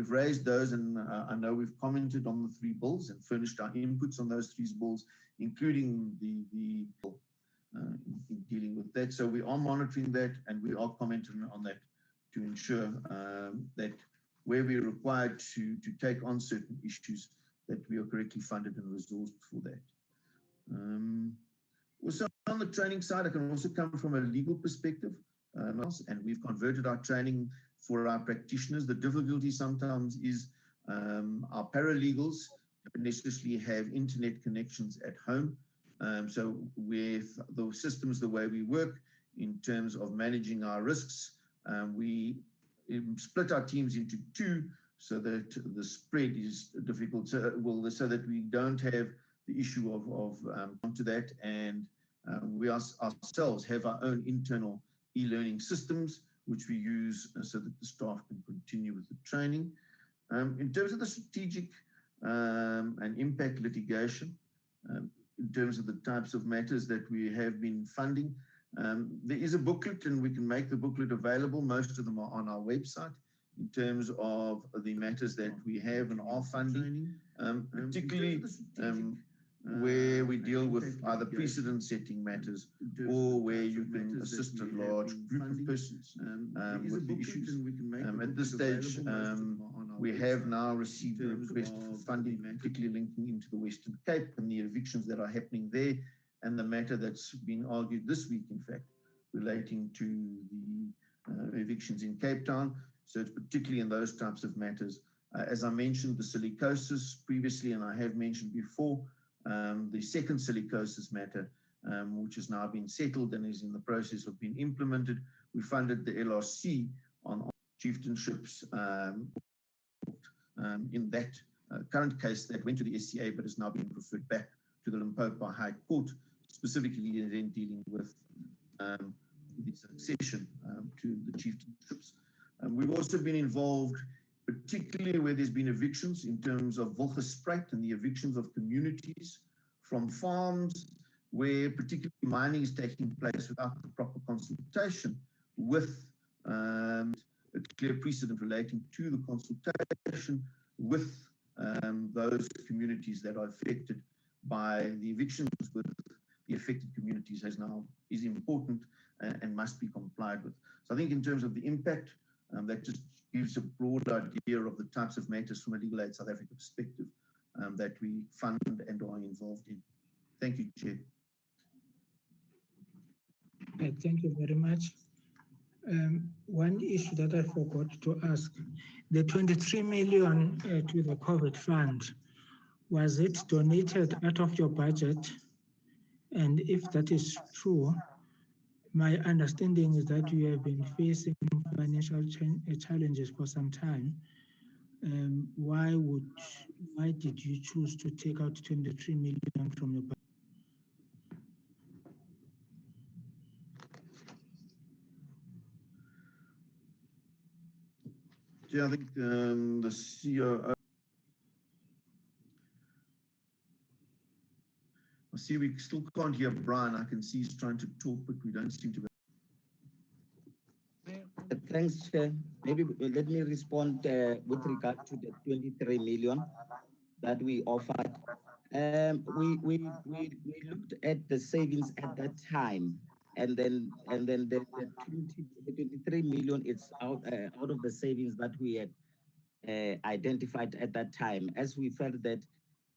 we've raised those, and I know we've commented on the 3 bills and furnished our inputs on those 3 bills, including the in dealing with that. So we are monitoring that, and we are commenting on that to ensure that where we're required to take on certain issues, that we are correctly funded and resourced for that. Also on the training side, I can also come from a legal perspective, and we've converted our training for our practitioners. The difficulty sometimes is our paralegals don't necessarily have internet connections at home. So with the systems, the way we work in terms of managing our risks, we split our teams into 2 so that the spread is difficult, so that we don't have the issue of onto that, and we ourselves have our own internal e-learning systems which we use so that the staff can continue with the training. In terms of the strategic and impact litigation, in terms of the types of matters that we have been funding, there is a booklet, and we can make the booklet available. Most of them are on our website in terms of the matters that we have and are funding, particularly where we deal with either precedent-setting matters or where you can assist a large group of persons with the issues. At this stage, we have now received a request for funding, particularly linking into the Western Cape and the evictions that are happening there, and the matter that's been argued this week, in fact, relating to the evictions in Cape Town. So it's particularly in those types of matters. As I mentioned, the silicosis previously, and I have mentioned before, the second silicosis matter, which has now been settled and is in the process of being implemented. We funded the LRC on chieftainships in that current case that went to the SCA but has now been referred back to the Limpopo High Court, specifically then dealing with the succession to the chieftainships. We've also been involved, particularly where there's been evictions in terms of Volgespreit and the evictions of communities from farms, where particularly mining is taking place without the proper consultation with a clear precedent relating to the consultation with those communities that are affected by the evictions with the affected communities is important and must be complied with. So I think in terms of the impact, that just gives a broad idea of the types of matters from a Legal Aid South Africa perspective that we fund and are involved in. Thank you, Chair. Thank you very much. One issue that I forgot to ask, the 23 million to the COVID fund, was it donated out of your budget? And if that is true, my understanding is that you have been facing financial challenges for some time. Why did you choose to take out 23 million from your budget? Yeah, I think the COO. I see we still can't hear Brian. I can see he's trying to talk, but we don't seem to be. Thanks, Chair. Maybe let me respond with regard to the 23 million that we offered. We looked at the savings at that time, and then the 23 million it's out of the savings that we had identified at that time, as we felt that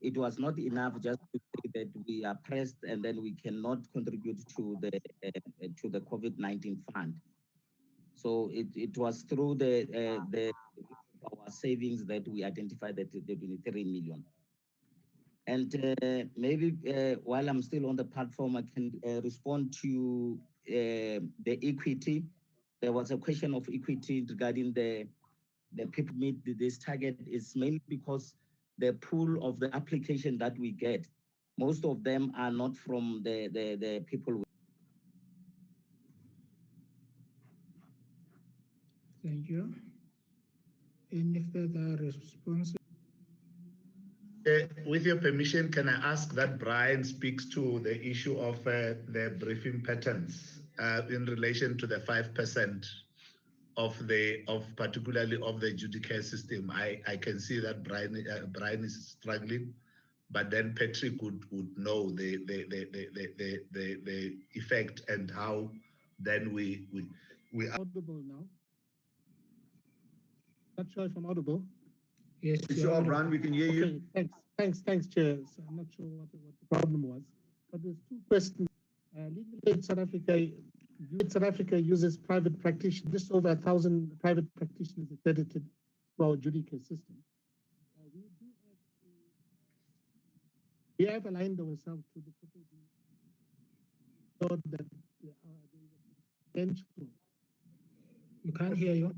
it was not enough just to say that we are pressed and then we cannot contribute to the COVID-19 fund. So it was through our savings that we identified that the 23 million. And maybe while I'm still on the platform, I can respond to the equity. There was a question of equity regarding the people meet this target. Is mainly because the pool of the application that we get, most of them are not from the people. Thank you. Any further responses? With your permission, can I ask that Brian speaks to the issue of the briefing patterns in relation to the 5% particularly of the judicial system. I can see that Brian is struggling, but then Patrick would know the effect and how then we are audible now. Not sure if I'm audible. Yes, Sure, Brian, we can hear you. Okay, thanks, Chair. So I'm not sure what the problem was, but there's two questions. Legal Aid South Africa uses private practitioners, just over 1,000 private practitioners accredited to our judicial system. We have aligned ourselves to the triple B so that there is a potential. We can't hear you.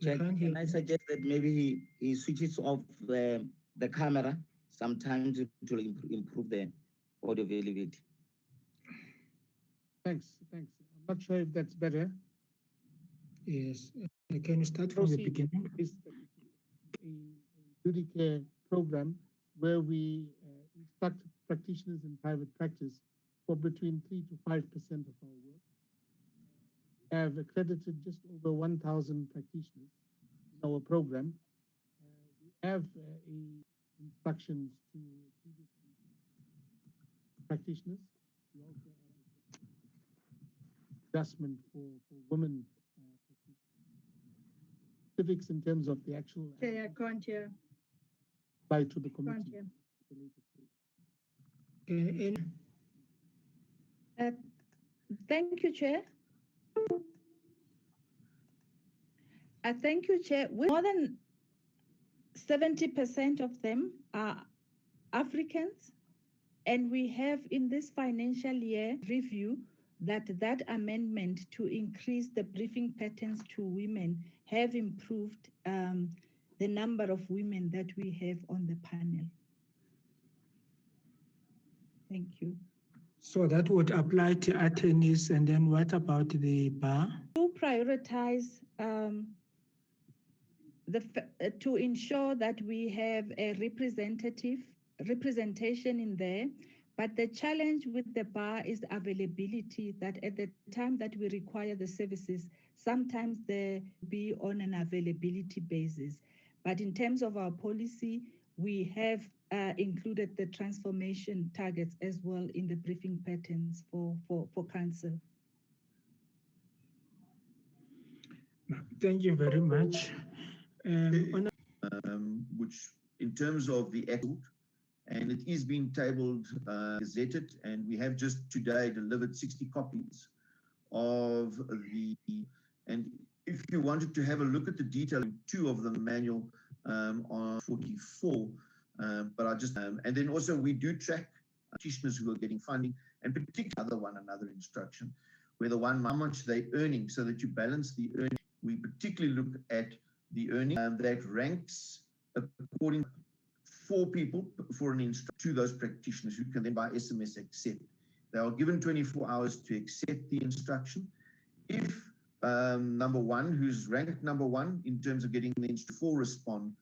Can I suggest that maybe he switches off the camera? Sometimes it will improve the audio availability. Thanks. I'm not sure if that's better. Yes. Can you start from the beginning? It's a duty care program where we instruct practitioners in private practice for between 3 to 5% of our work. We have accredited just over 1,000 practitioners in our program. We have instructions to practitioners. We also have adjustment for women specifics in terms of the actual I can't hear. apply to the committee. Thank you, Chair. Thank you, Chair. More than 70% of them are Africans, and we have in this financial year review that amendment to increase the briefing patterns to women have improved the number of women that we have on the panel. Thank you. So that would apply to attorneys, and then what about the bar? To prioritize to ensure that we have a representation in there, but the challenge with the bar is the availability, that at the time that we require the services, sometimes they be on an availability basis. But in terms of our policy, we have included the transformation targets as well in the briefing patterns for council. Thank you very much. Which in terms of the act, and it is being tabled, gazetted, and we have just today delivered 60 copies of and if you wanted to have a look at the detail in 2 of the manual on 44, but I just, and then also we do track practitioners who are getting funding, and particularly another instruction, where how much they're earning, so that you balance the earning. We particularly look at the earning that ranks according to 4 people for an instruction to those practitioners who can then by SMS accept. They are given 24 hours to accept the instruction. If number 1, who's ranked number 1 in terms of getting the instruction, 4 respond,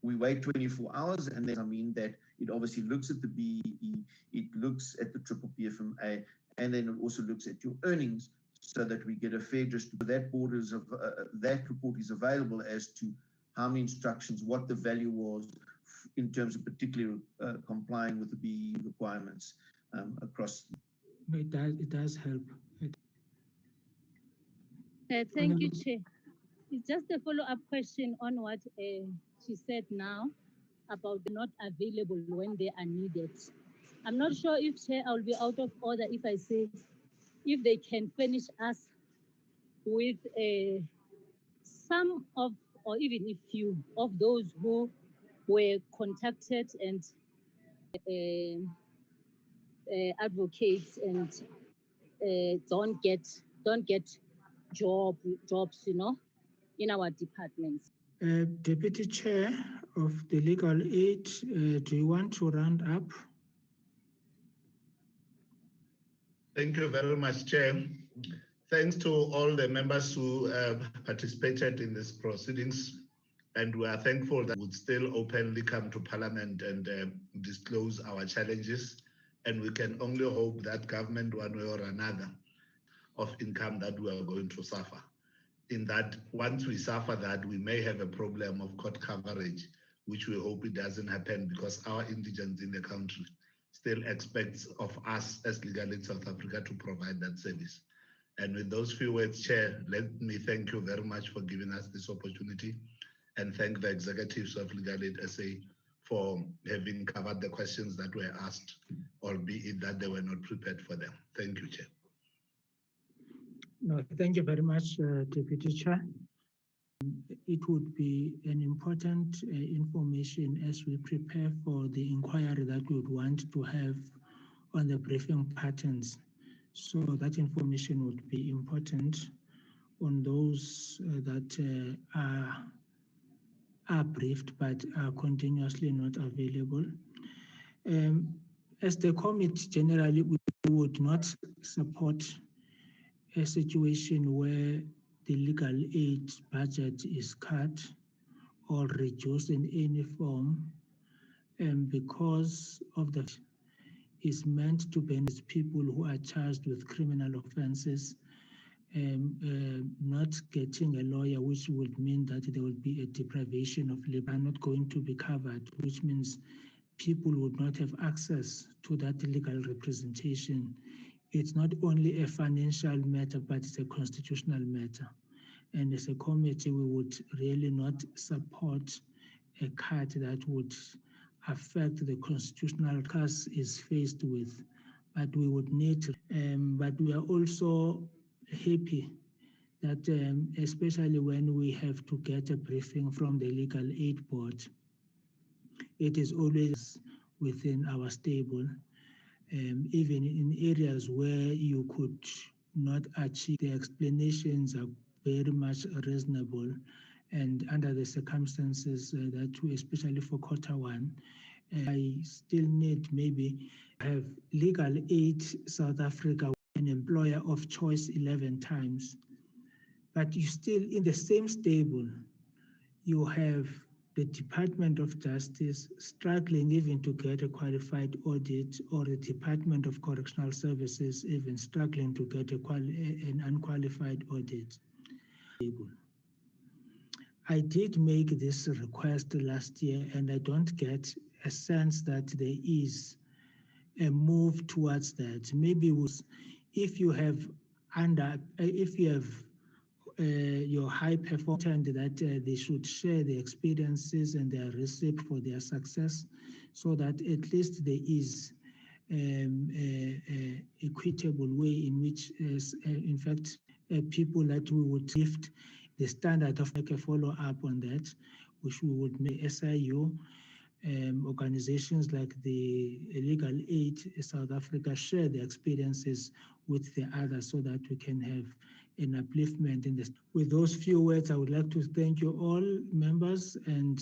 we wait 24 hours, and then that it obviously looks at the BEE, it looks at the triple PFMA, and then it also looks at your earnings, so that we get a fair distribution. That report is available as to how many instructions, what the value was in terms of particularly complying with the BEE requirements across. It does help. Thank you, Chair. It's just a follow-up question on what she said now about not available when they are needed. I'm not sure if, Chair, I'll be out of order if I say if they can furnish us with some of, or even a few of those who were contacted and advocates and don't get jobs, in our departments. Deputy Chair of the Legal Aid, do you want to round up? Thank you very much, Chair. Thanks to all the members who participated in these proceedings, and we are thankful that we would still openly come to Parliament and disclose our challenges, and we can only hope that government, one way or another, of income that we are going to suffer. In that, once we suffer that, we may have a problem of court coverage, which we hope it doesn't happen, because our indigents in the country still expects of us as Legal Aid South Africa to provide that service. And with those few words, Chair, let me thank you very much for giving us this opportunity, and thank the executives of Legal Aid SA for having covered the questions that were asked, albeit that they were not prepared for them. Thank you, Chair. No, thank you very much, Deputy Chair. It would be an important information as we prepare for the inquiry that we would want to have on the briefing patterns. So that information would be important on those that are briefed but are continuously not available. As the committee, generally, we would not support a situation where the legal aid budget is cut or reduced in any form, because of the is meant to benefit people who are charged with criminal offenses, not getting a lawyer, which would mean that there will be a deprivation of liberty, are not going to be covered, which means people would not have access to that legal representation. It's not only a financial matter, but it's a constitutional matter. And as a committee, we would really not support a cut that would affect the constitutional case is faced with. But we would need, but we are also happy that especially when we have to get a briefing from the Legal Aid Board, it is always within our stable. Even in areas where you could not achieve, the explanations are very much reasonable, and under the circumstances that we, especially for Q1, I still need maybe have Legal Aid South Africa an employer of choice 11 times, but you still in the same stable, you have the Department of Justice struggling even to get a qualified audit, or the Department of Correctional Services even struggling to get an unqualified audit. I did make this request last year, and I don't get a sense that there is a move towards that. Maybe if you have your high performance, that they should share the experiences and their recipe for their success, so that at least there is an equitable way in which, in fact, people that we would lift the standard of make a follow-up on that, which we would make SIU, organizations like the Legal Aid South Africa share the experiences with the others, so that we can have an upliftment in this. With those few words, I would like to thank you all members and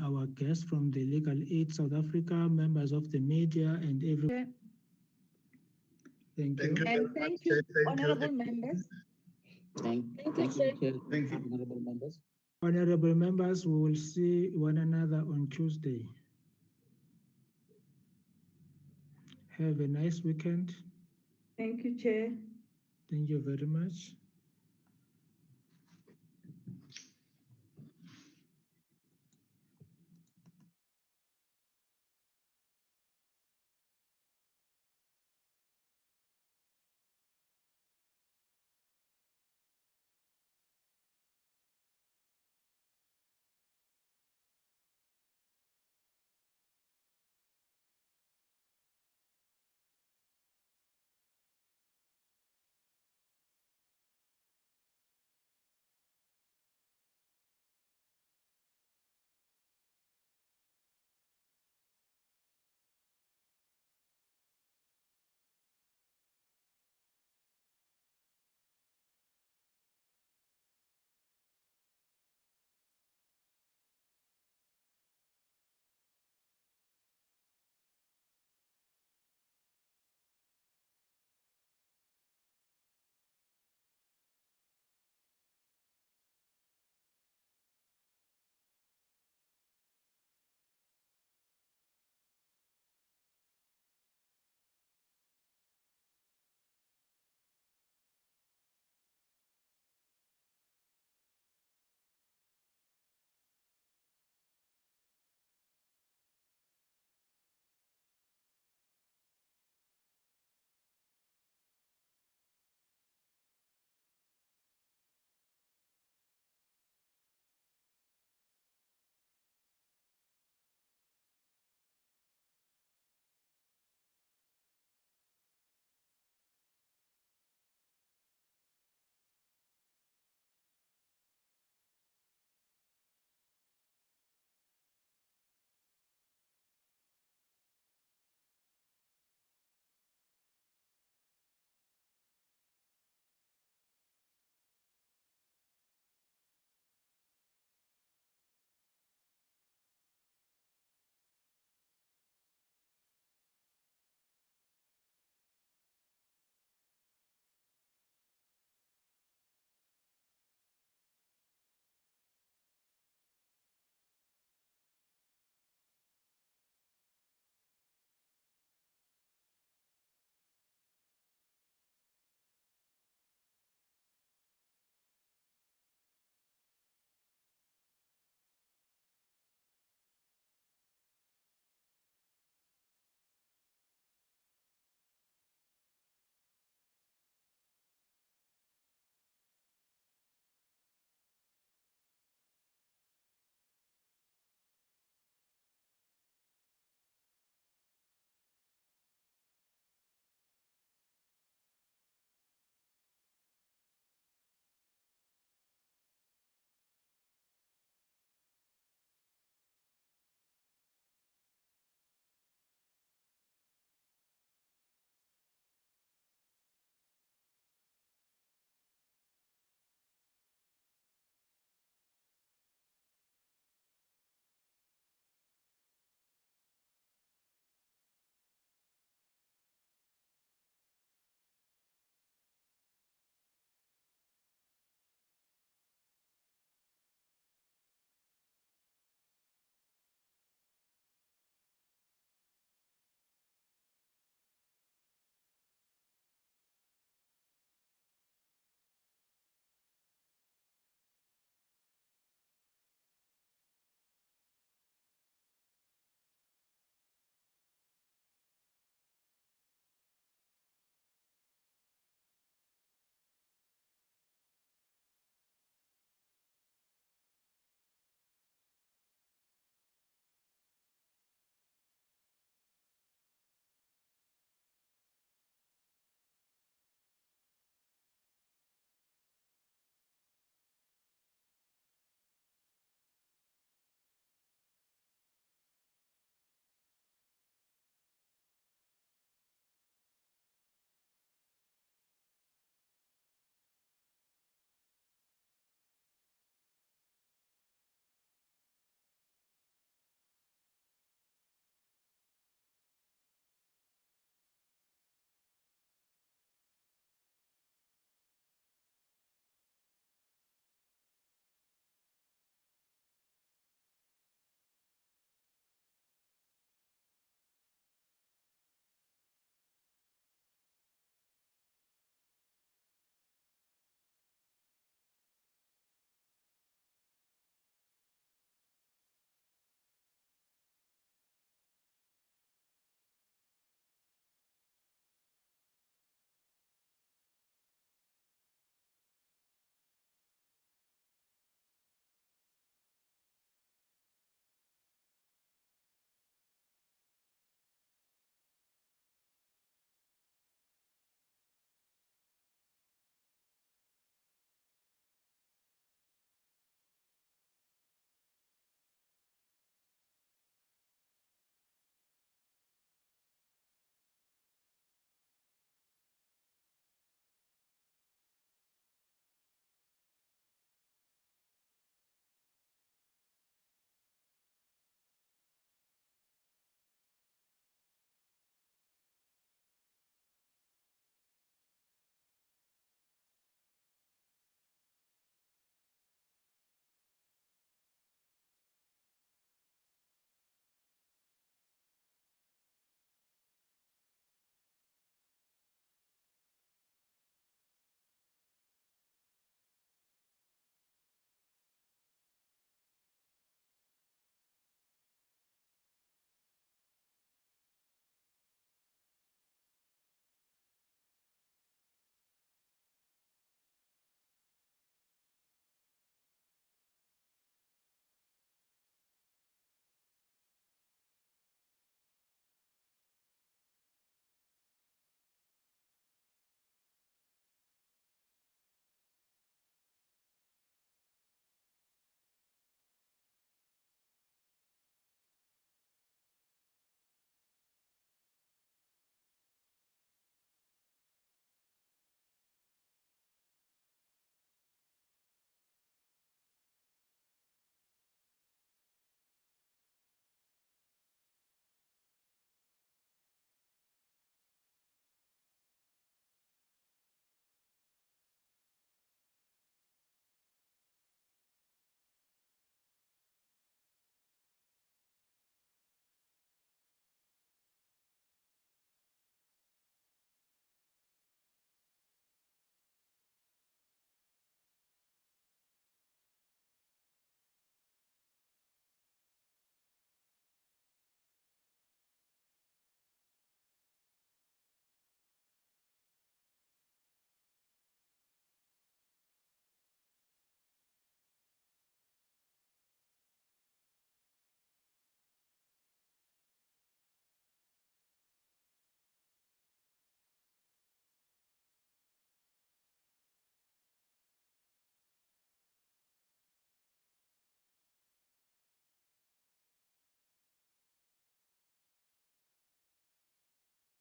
our guests from the Legal Aid South Africa, members of the media, and everyone. Thank you. And thank you, honorable members. Thank you, honorable members. Honorable members, we will see one another on Tuesday. Have a nice weekend. Thank you, Chair. Thank you very much.